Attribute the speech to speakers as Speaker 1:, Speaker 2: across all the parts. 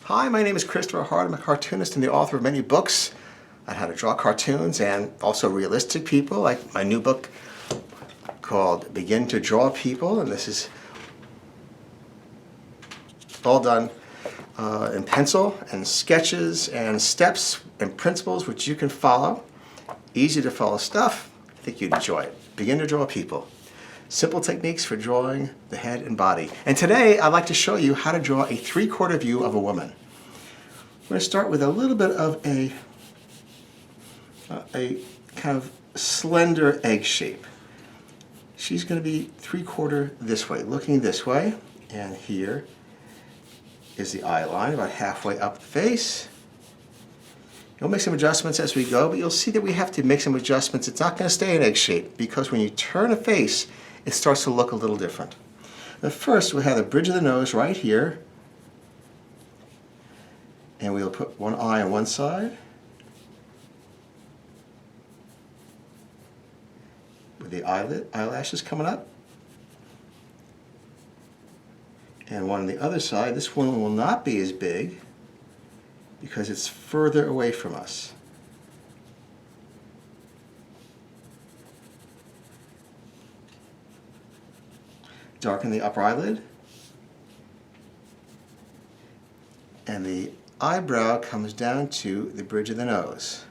Speaker 1: Hi, my name is Christopher Hart. I'm a cartoonist and the author of many books on how to draw cartoons and also realistic people, like my new book called Begin to Draw People, and this is all done in pencil and sketches and steps and principles which you can follow. Easy to follow stuff. I think you'd enjoy it. Begin to Draw People. Simple techniques for drawing the head and body. And today I'd like to show you how to draw a 3/4 view of a woman. We're going to start with a little bit of a kind of slender egg shape. She's going to be 3/4 this way, looking this way, and here is the eye line about halfway up the face. You'll make some adjustments as we go, but you'll see that we have to make some adjustments. It's not going to stay an egg shape because when you turn a face, it starts to look a little different. Now first, we'll have the bridge of the nose right here, and we'll put one eye on one side with the eyelashes coming up, and one on the other side. This one will not be as big because it's further away from us. Darken the upper eyelid, and the eyebrow comes down to the bridge of the nose.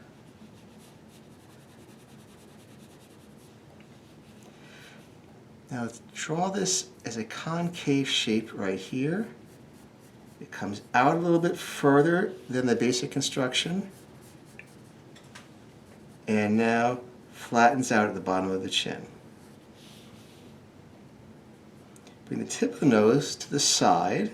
Speaker 1: Now draw this as a concave shape right here. It comes out a little bit further than the basic construction, and now flattens out at the bottom of the chin. Bring the tip of the nose to the side,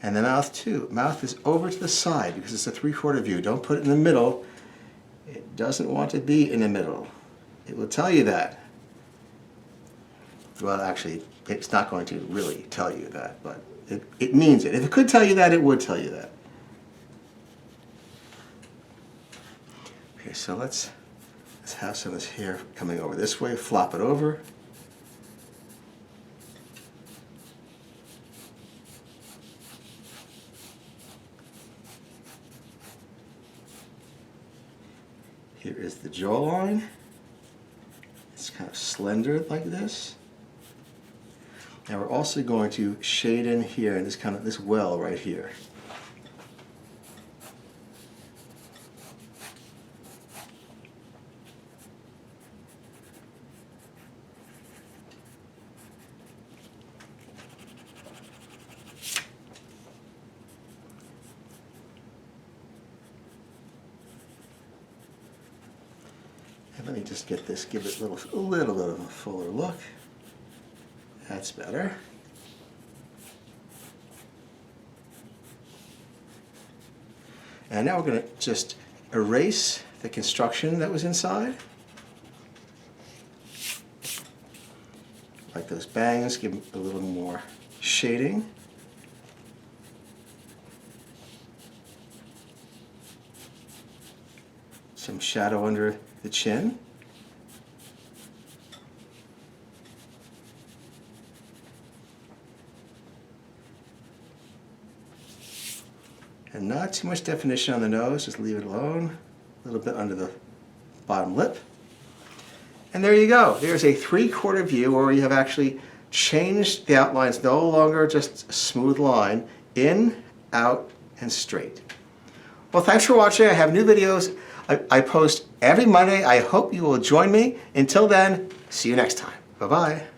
Speaker 1: and the mouth too. Mouth is over to the side because it's a 3/4 view. Don't put it in the middle. It doesn't want to be in the middle. It will tell you that. Well, actually, it's not going to really tell you that, but it means it. If it could tell you that, it would tell you that. Okay, so let's have some of this hair coming over this way. Flop it over. Here is the jawline. It's kind of slender like this. And we're also going to shade in here in this well right here. And let me just get this, give it a little bit of a fuller look. That's better. And now we're going to just erase the construction that was inside. Like those bangs, give them a little more shading. Some shadow under the chin. And not too much definition on the nose, just leave it alone. A little bit under the bottom lip. And there you go. There's a 3/4 view where we have actually changed the outlines, no longer just a smooth line, in, out, and straight. Well, thanks for watching. I have new videos I post every Monday. I hope you will join me. Until then, see you next time. Bye-bye.